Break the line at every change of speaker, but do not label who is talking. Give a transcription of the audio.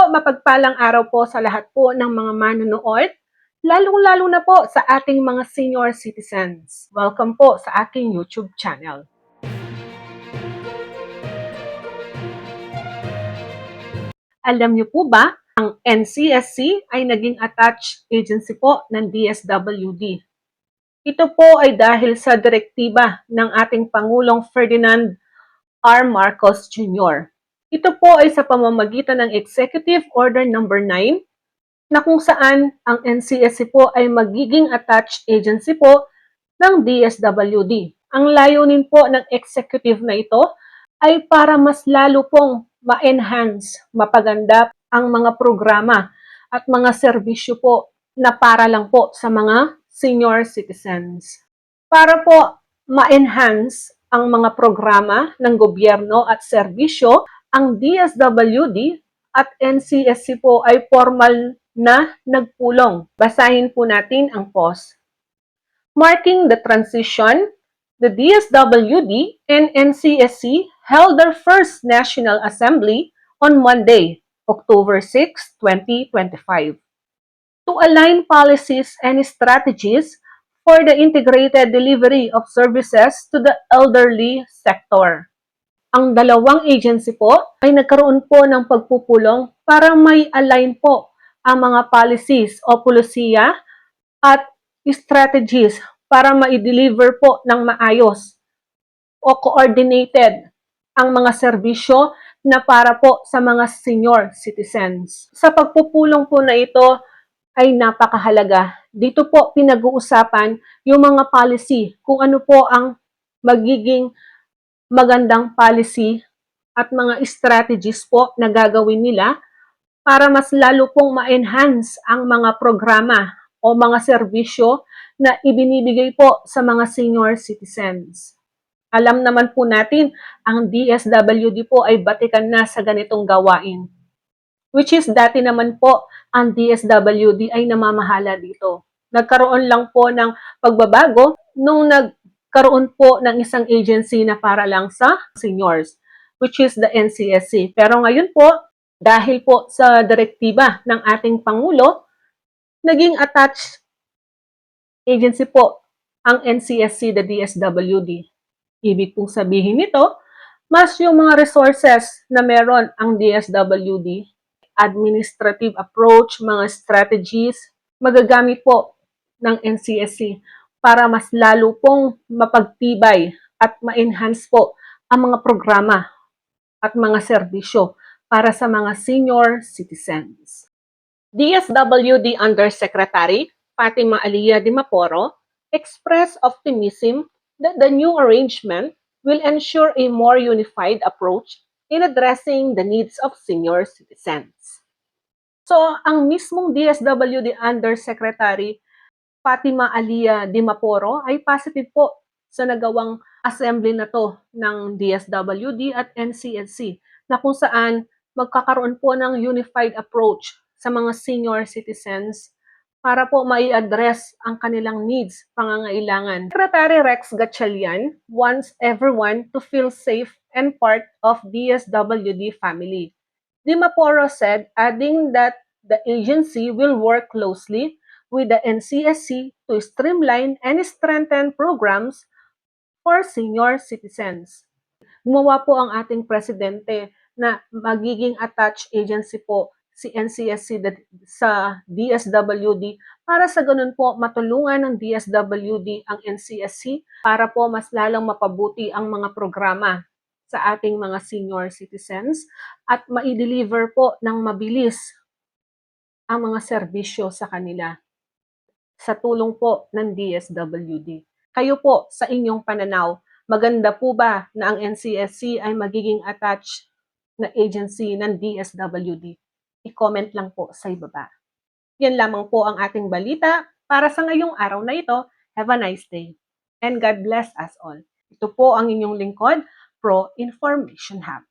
mapagpalang araw po sa lahat po ng mga manonood, lalong-lalo na po sa ating mga senior citizens. Welcome po sa aking YouTube channel. Alam niyo po ba, ang NCSC ay naging attached agency po ng DSWD. Ito po ay dahil sa direktiba ng ating Pangulong Ferdinand R. Marcos Jr. Ito po ay sa pamamagitan ng Executive Order No. 9 na kung saan ang NCSC po ay magiging attached agency po ng DSWD. Ang layunin po ng executive na ito ay para mas lalo pong ma-enhance, mapaganda ang mga programa at mga serbisyo po na para lang po sa mga senior citizens. Para po ma-enhance ang mga programa ng gobyerno at serbisyo, ang DSWD at NCSC po ay formal na nagpulong. Basahin po natin ang post. Marking the transition, the DSWD and NCSC held their first National Assembly on Monday, October 6, 2025, to align policies and strategies for the integrated delivery of services to the elderly sector. Ang dalawang agency po ay nagkaroon po ng pagpupulong para may align po ang mga policies o pulisiya at strategies para ma-deliver po ng maayos o coordinated ang mga serbisyo na para po sa mga senior citizens. Sa pagpupulong po na ito ay napakahalaga. Dito po pinag-uusapan yung mga policy, kung ano po ang magiging magandang policy at mga strategies po na gagawin nila para mas lalo pong ma-enhance ang mga programa o mga serbisyo na ibinibigay po sa mga senior citizens. Alam naman po natin, ang DSWD po ay batikan na sa ganitong gawain. Which is dati naman po, ang DSWD ay namamahala dito. Nagkaroon lang po ng pagbabago nung nagkaroon po ng isang agency na para lang sa seniors, which is the NCSC. Pero ngayon po, dahil po sa direktiba ng ating Pangulo, naging attached agency po ang NCSC, the DSWD. Ibig pong sabihin nito, mas yung mga resources na meron ang DSWD, administrative approach, mga strategies, magagamit po ng NCSC para mas lalo pong mapagtibay at ma-enhance po ang mga programa at mga serbisyo para sa mga senior citizens. DSWD Undersecretary Fatima Aliyah Dimaporo expressed optimism that the new arrangement will ensure a more unified approach in addressing the needs of senior citizens. So, ang mismong DSWD Undersecretary Fatima Aliyah Dimaporo ay positive po sa nagawang assembly na to ng DSWD at NCSC na kung saan magkakaroon po ng unified approach sa mga senior citizens para po mai-address ang kanilang needs, pangangailangan. Secretary Rex Gatchalian wants everyone to feel safe and part of DSWD family. Dimaporo said, adding that the agency will work closely with the NCSC to streamline and strengthen programs for senior citizens. Gumawa po ang ating presidente na magiging attached agency po si NCSC sa DSWD para sa ganun po matulungan ng DSWD ang NCSC para po mas lalong mapabuti ang mga programa sa ating mga senior citizens at mai-deliver po ng mabilis ang mga serbisyo sa kanila sa tulong po ng DSWD. Kayo po sa inyong pananaw, maganda po ba na ang NCSC ay magiging attached na agency ng DSWD? I-comment lang po sa ibaba. Yan lamang po ang ating balita para sa ngayong araw na ito. Have a nice day and God bless us all. Ito po ang inyong lingkod, Pro Information Hub.